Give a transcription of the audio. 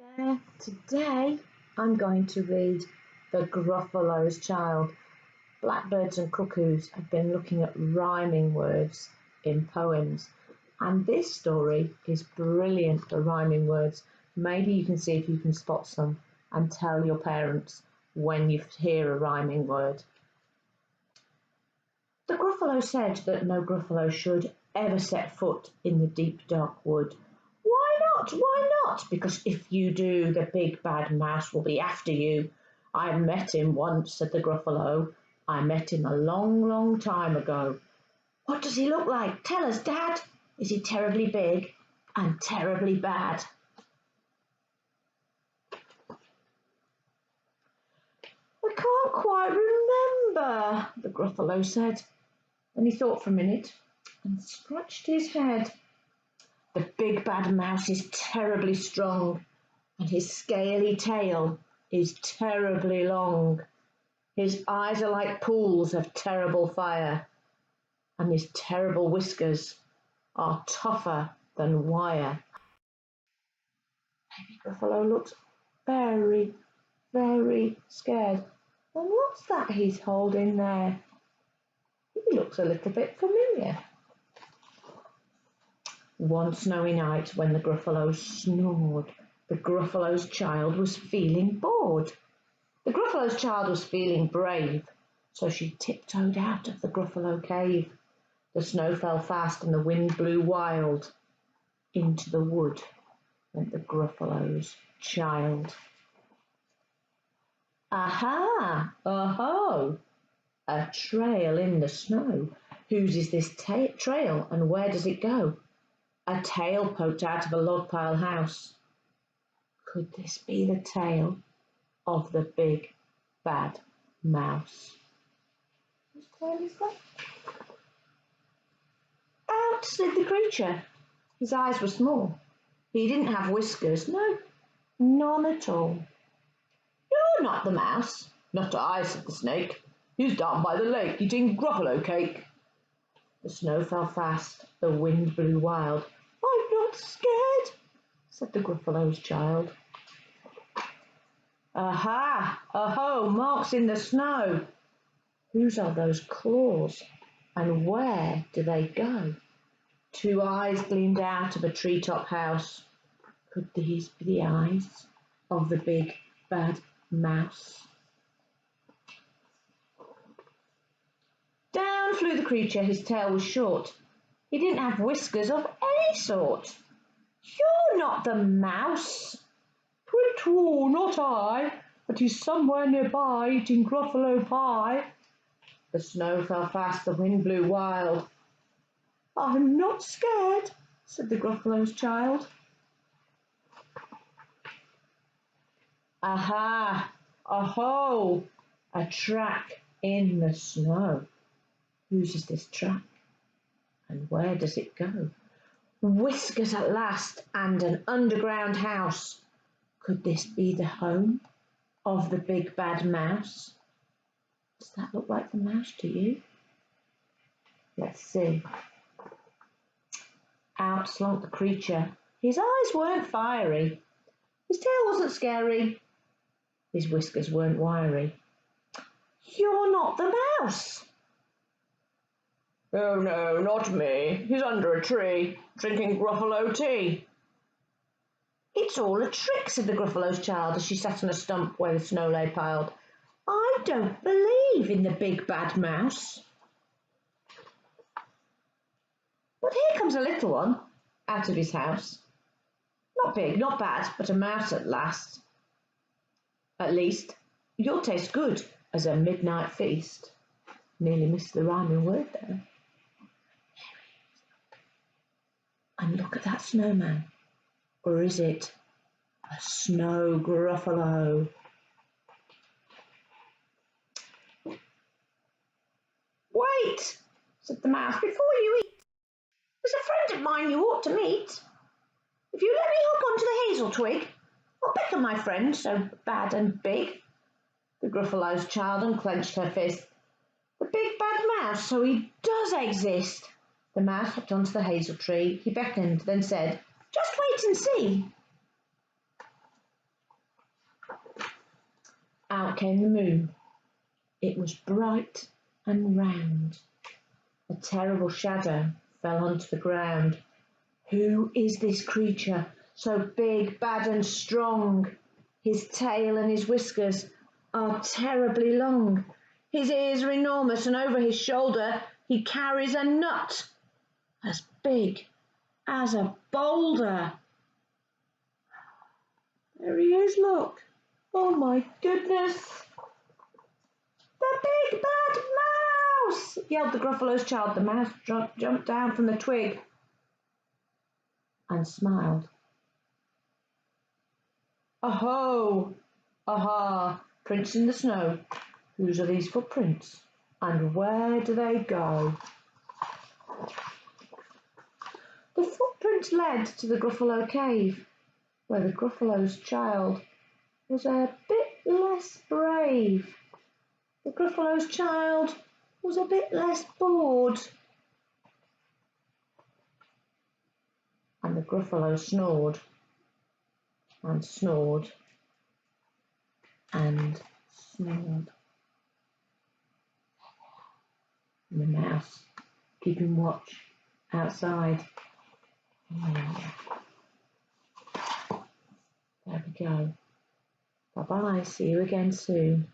there. Today I'm going to read The Gruffalo's Child. Blackbirds and cuckoos have been looking at rhyming words in poems, and this story is brilliant for rhyming words. Maybe you can see if you can spot some and tell your parents when you hear a rhyming word. The Gruffalo said that no Gruffalo should ever set foot in the deep dark wood. Why not? Why not? Because if you do, the big bad mouse will be after you. I met him once, said the Gruffalo. I met him a long, long time ago. What does he look like? Tell us, Dad. Is he terribly big and terribly bad? I can't quite remember, the Gruffalo said. Then he thought for a minute and scratched his head. The big bad mouse is terribly strong, and his scaly tail is terribly long. His eyes are like pools of terrible fire, and his terrible whiskers are tougher than wire. Baby Gruffalo looks very, very scared. And what's that he's holding there? He looks a little bit familiar. One snowy night, when the Gruffalo snored, the Gruffalo's child was feeling bored. The Gruffalo's child was feeling brave, so she tiptoed out of the Gruffalo cave. The snow fell fast and the wind blew wild. Into the wood went the Gruffalo's child. Aha! Oh-ho! A trail in the snow. Whose is this trail, and where does it go? A tail poked out of a log pile house. Could this be the tail of the big bad mouse? Whose tail is that? Out slid the creature. His eyes were small. He didn't have whiskers, no, none at all. You're not the mouse. Not I, said the snake. He's down by the lake eating Gruffalo cake. The snow fell fast, the wind blew wild. I'm not scared, said the Gruffalo's child. Aha! Aho! Marks in the snow. Whose are those claws, and where do they go? Two eyes gleamed out of a treetop house. Could these be the eyes of the big bad mouse? Down flew the creature. His tail was short. He didn't have whiskers of any sort. You're not the mouse. Twit-twaw, not I, but he's somewhere nearby eating Gruffalo pie. The snow fell fast, the wind blew wild. I'm not scared, said the Gruffalo's child. Aha! Aho! A track in the snow. Whose is this track, and where does it go? Whiskers at last, and an underground house. Could this be the home of the big bad mouse? Does that look like the mouse to you? Let's see. Out slunk the creature. His eyes weren't fiery. His tail wasn't scary. His whiskers weren't wiry. You're not the mouse. Oh no, not me. He's under a tree, drinking Gruffalo tea. It's all a trick, said the Gruffalo's child as she sat on a stump where the snow lay piled. I don't believe in the big bad mouse. But here comes a little one out of his house. Not big, not bad, but a mouse at last. At least, you'll taste good as a midnight feast. Nearly missed the rhyming word there. And look at that snowman. Or is it a snow Gruffalo? Wait, said the mouse, before you eat. There's a friend of mine you ought to meet. If you let me hop onto the hazel twig, I'll beckon my friend so bad and big. The Gruffalo's child unclenched her fist. The big bad mouse, so he does exist. The mouse hopped onto the hazel tree. He beckoned, then said, just wait and see. Out came the moon. It was bright and round. A terrible shadow fell onto the ground. Who is this creature, so big, bad and strong? His tail and his whiskers are terribly long. His ears are enormous, and over his shoulder he carries a nut as big as a boulder. There he is, look. Oh my goodness. The big bad mouse, yelled the Gruffalo's child. The mouse jumped down from the twig and smiled. Aho! Aha! Prints in the snow. Whose are these footprints? And where do they go? The footprints led to the Gruffalo cave, where the Gruffalo's child was a bit less brave. The Gruffalo's child was a bit less bored. And the Gruffalo snored and snored and snored. And the mouse keeping watch outside. There we go. Bye-bye. See you again soon.